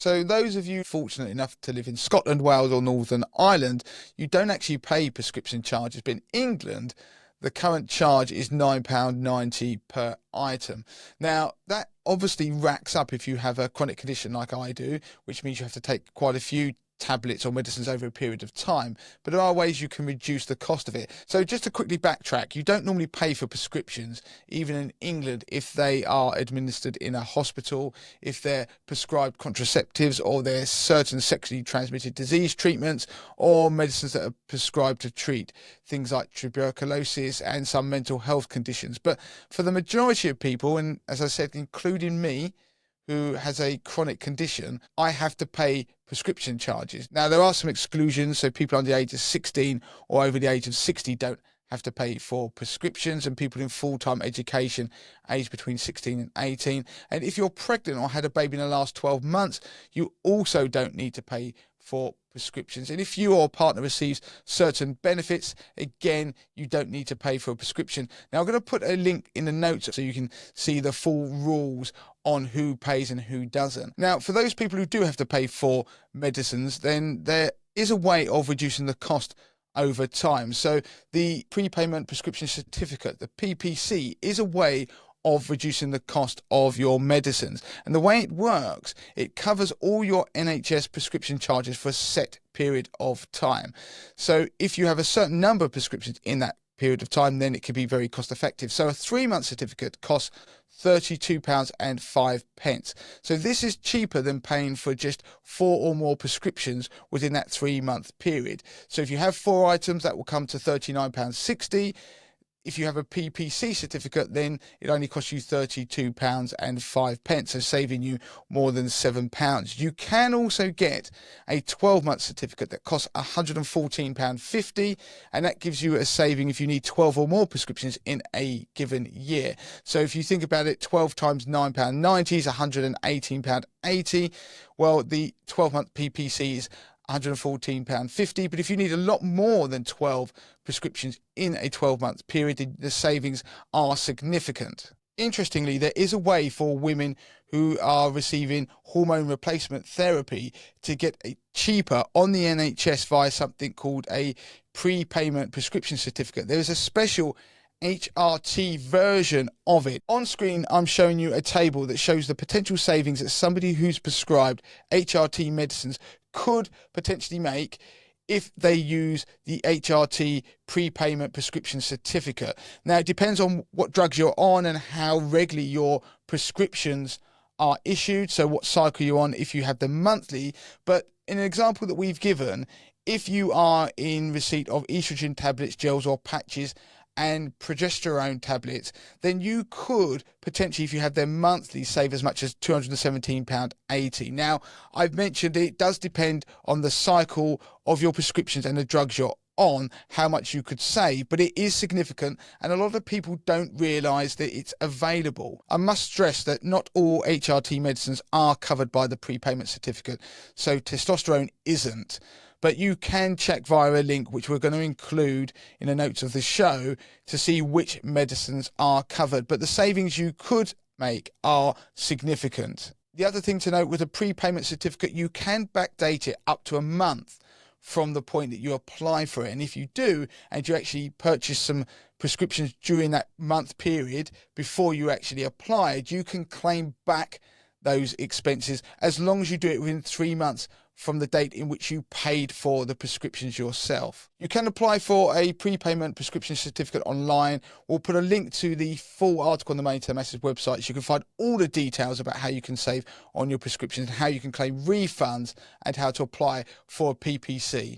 So those of you fortunate enough to live in Scotland, Wales or Northern Ireland, you don't actually pay prescription charges. But in England, the current charge is £9.90 per item. Now, that obviously racks up if you have a chronic condition like I do, which means you have to take quite a few tablets or medicines over a period of time, but there are ways you can reduce the cost of it. So just to quickly backtrack, you don't normally pay for prescriptions, even in England, if they are administered in a hospital, if they're prescribed contraceptives, or they're certain sexually transmitted disease treatments, or medicines that are prescribed to treat things like tuberculosis and some mental health conditions. But for the majority of people, and as I said, including me, who has a chronic condition, I have to pay prescription charges. Now, there are some exclusions, so people under the age of 16 or over the age of 60 don't have to pay for prescriptions, and people in full-time education aged between 16 and 18. And if you're pregnant or had a baby in the last 12 months, you also don't need to pay for prescriptions. And if you or a partner receives certain benefits, again, you don't need to pay for a prescription. Now, I'm going to put a link in the notes so you can see the full rules on who pays and who doesn't. Now, for those people who do have to pay for medicines, then there is a way of reducing the cost over time. So the prepayment prescription certificate, the PPC, is a way of reducing the cost of your medicines. And the way it works, it covers all your NHS prescription charges for a set period of time. So if you have a certain number of prescriptions in that period of time, then it can be very cost effective. So a 3-month certificate costs £32.05. So this is cheaper than paying for just 4 or more prescriptions within that 3-month period. So if you have 4 items, that will come to £39.60. If you have a PPC certificate, then it only costs you £32.05, so saving you more than £7. You can also get a 12-month certificate that costs £114.50, and that gives you a saving if you need 12 or more prescriptions in a given year. So if you think about it, 12 times £9.90 is £118.80. Well, the 12-month PPC is £114.50, but if you need a lot more than 12 prescriptions in a 12-month period, the savings are significant. Interestingly, there is a way for women who are receiving hormone replacement therapy to get a cheaper on the NHS via something called a prepayment prescription certificate. There is a special HRT version of it. On screen, I'm showing you a table that shows the potential savings that somebody who's prescribed HRT medicines could potentially make if they use the HRT prepayment prescription certificate. Now, it depends on what drugs you're on and how regularly your prescriptions are issued, so what cycle you're on if you have them monthly. But in an example that we've given, if you are in receipt of estrogen tablets, gels or patches and progesterone tablets, then you could potentially, if you have them monthly, save as much as £217.80. Now, I've mentioned it does depend on the cycle of your prescriptions and the drugs you're on, how much you could save, but it is significant, and a lot of people don't realise that it's available. I must stress that not all HRT medicines are covered by the prepayment certificate, so testosterone isn't. But you can check via a link, which we're going to include in the notes of the show, to see which medicines are covered. But the savings you could make are significant. The other thing to note with a prepayment certificate, you can backdate it up to a month from the point that you apply for it. And if you do, and you actually purchase some prescriptions during that month period before you actually applied, you can claim back those expenses as long as you do it within 3 months from the date in which you paid for the prescriptions yourself. You can apply for a prepayment prescription certificate online. We'll put a link to the full article on the Main Term Message website, so you can find all the details about how you can save on your prescriptions, how you can claim refunds, and how to apply for a PPC.